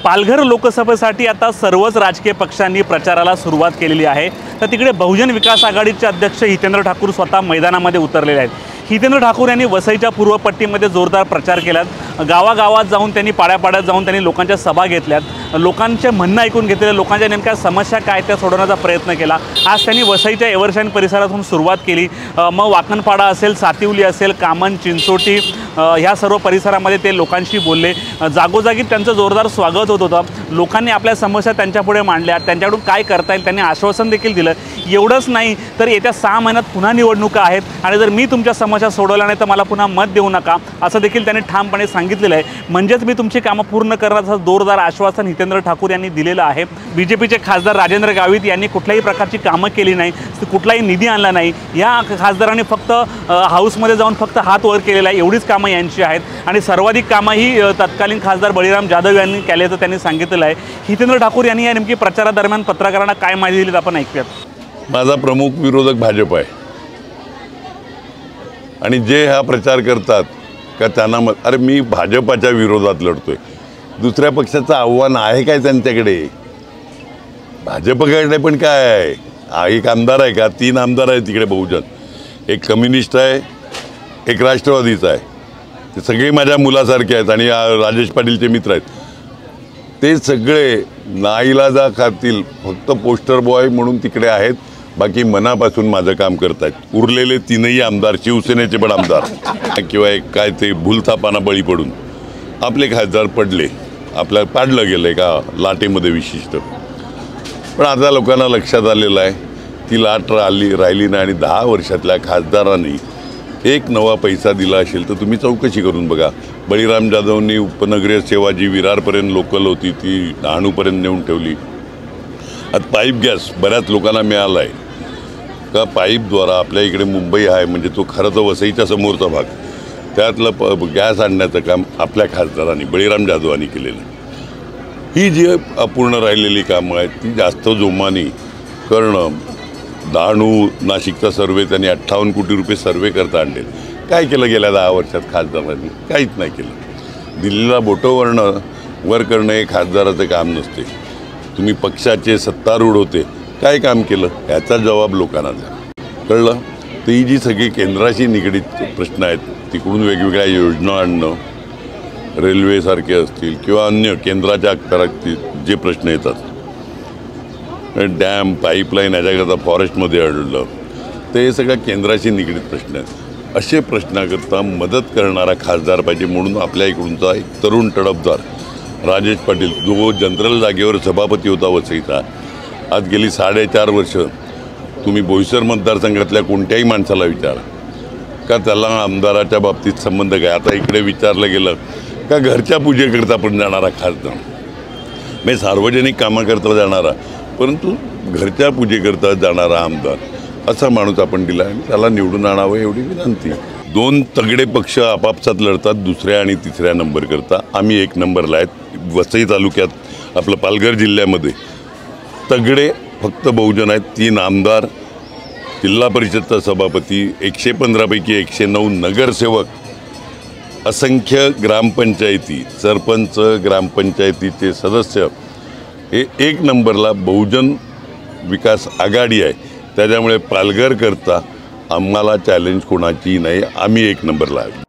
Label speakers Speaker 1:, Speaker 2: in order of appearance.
Speaker 1: पालघर लोकसभेसाठी आता सर्वच राजकीय पक्षांनी प्रचाराला सुरुवात केलेली आहे। तर तिकडे बहुजन विकास आघाडीचे अध्यक्ष हितेंद्र ठाकूर स्वतः मैदानामध्ये उतरलेले आहेत। हितेंद्र ठाकूर यांनी वसईच्या पूर्वपट्टीमध्ये जोरदार प्रचार केलात। गावागावात जाऊन त्यांनी पाड्यापाड्यात जाऊन त्यांनी लोकांच्या सभा घेतल्यात। लोकांचे म्हणणं ऐकून घेतलेले, लोकांच्या नेमक्या समस्या काय त्या सोडवण्याचा प्रयत्न केला। आज त्यांनी वसईच्या एव्हरशाईन परिसरातून सुरुवात केली। मग वाकणपाडा असेल, सातिवली असेल, कामन, चिंचोटी ह्या सर्व परिसरामध्ये ते लोकांशी बोलले। जागोजागी त्यांचं जोरदार स्वागत होत होतं। लोकांनी आपल्या समस्या त्यांच्यापुढे मांडल्या, त्यांच्याकडून काय करता येईल त्यांनी आश्वासन देखील दिलं। एवढंच नाही तर येत्या 6 महिन्यात पुन्हा निवडणुका आहेत आणि जर मी तुमच्या समस्या सोडवल्या नाही तर मला पुन्हा मत देऊ नका, असं देखील त्यांनी ठामपणे सांगितलेलं आहे। म्हणजेच मी तुमची कामं पूर्ण करण्याचं जोरदार आश्वासन हितेंद्र ठाकूर यांनी दिलेलं आहे। बीजेपीचे खासदार राजेंद्र गावित यांनी कुठल्याही प्रकारची कामं केली नाही, कुठलाही निधी आणला नाही। या खासदारांनी फक्त हाऊसमध्ये जाऊन फक्त हात वर केलेला आहे, एवढीच कामं यांची आहेत। आणि सर्वाधिक कामं ही तत्कालीन खासदार बळीराम जाधव यांनी केल्याचं त्यांनी सांगितलेलं आहे। हितेंद्र ठाकूर यांनी या नेमकी प्रचारादरम्यान पत्रकारांना काय माहिती दिली आपण ऐकूयात।
Speaker 2: माझा प्रमुख विरोधक भाजप आहे आणि जे हा प्रचार करतात का त्यांना अरे मी भाजपाच्या विरोधात लढतोय, दुसऱ्या पक्षाचं आव्हान आहे काय त्यांच्याकडे? भाजपकडे पण काय आहे? एक आमदार आहे का? 3 आमदार आहेत तिकडे बहुजन, एक कम्युनिस्ट आहे, एक राष्ट्रवादीचा आहे। ते सगळे माझ्या मुलासारखे आहेत आणि राजेश पाटीलचे मित्र आहेत। ते सगळे नाईलाजा खातील फक्त पोस्टर बॉय म्हणून तिकडे आहेत, बाकी मनापासून माझं काम करत आहेत। उरलेले 3ही आमदार शिवसेनेचे पण आमदार किंवा एक काय ते भूलथापांना बळी पडून आपले खासदार पडले, आपल्या पाडलं गेलं आहे का लाटेमध्ये विशिष्ट। पण आता लोकांना लक्षात आलेलं आहे ती लाट राहिली नाही आणि 10 वर्षातल्या खासदारांनी एक नवा पैसा दिला असेल तर तुम्ही चौकशी करून बघा। बळीराम जाधवनी उपनगरीय सेवा जी विरारपर्यंत लोकल होती ती डहाणूपर्यंत नेऊन ठेवली। आता पाईप गॅस बऱ्याच लोकांना मिळाला आहे का? पाईपद्वारा आपल्या इकडे मुंबई आहे म्हणजे तो खरं तर वसईच्या समोरचा भाग, त्यातलं गॅस आणण्याचं काम आपल्या खासदारांनी बळीराम जाधवांनी केलेलं आहे। ही जी अपूर्ण राहिलेली कामं आहेत ती जास्त जोमाने करणं। डहाणू नाशिकचा सर्वे त्यांनी 58 कोटी रुपये सर्वे करता आणले। काय केलं गेल्या 10 वर्षात खासदारांनी? काहीच नाही केलं। दिल्लीला बोटं वर करणं हे खासदाराचं काम नसते। तुम्ही पक्षाचे सत्तारूढ होते, काय काम केलं याचा जबाब लोकांना द्या, कळलं? तर ही जी सगळी केंद्राशी निगडीत प्रश्न आहेत, तिकडून वेगवेगळ्या योजना आणणं, रेल्वेसारखे असतील किंवा अन्य केंद्राच्या अखत्यारात जे प्रश्न येतात, डॅम, पाईपलाईन याच्याकरता फॉरेस्टमध्ये अडलं, ते सगळ्या केंद्राशी निगडीत प्रश्न आहेत। असे प्रश्नाकरता मदत करणारा खासदार पाहिजे म्हणून आपल्या इकडूनचा एक तरुण तडफदार राजेश पाटील, जो जनरल जागेवर सभापती होता वसईचा, आज गेली 4.5 वर्ष तुम्ही बोईसर मतदारसंघातल्या कोणत्याही माणसाला विचारा का त्याला आमदाराच्या बाबतीत संबंध काय। आता इकडे विचारलं गेलं का घरच्या पूजेकरता पण जाणारा खासदार, म्हणजे सार्वजनिक कामाकरता जाणारा परंतु घरच्या पूजेकरता जाणारा आमदार, असा माणूस आपण दिला आणि त्याला निवडून आणावं एवढी विनंती। 2 तगडे पक्ष आपापसात लढतात दुसऱ्या आणि तिसऱ्या नंबर करता। आम्ही 1 नंबरला आहेत। वसई तालुक्यात आपलं पालघर जिल्ह्यामध्ये तगडे फक्त बहुजन आहेत। 3 आमदार, जिल्हा परिषदचा सभापती, 115 पैकी 109 नगरसेवक, असंख्य ग्रामपंचायती, सरपंच, ग्रामपंचायतीचे सदस्य, हे 1 नंबरला बहुजन विकास आघाडी आहे। त्याच्यामुळे पालघर करता आम्हाला चॅलेंज कोणाची नाही, आम्ही 1 नंबरला आहे।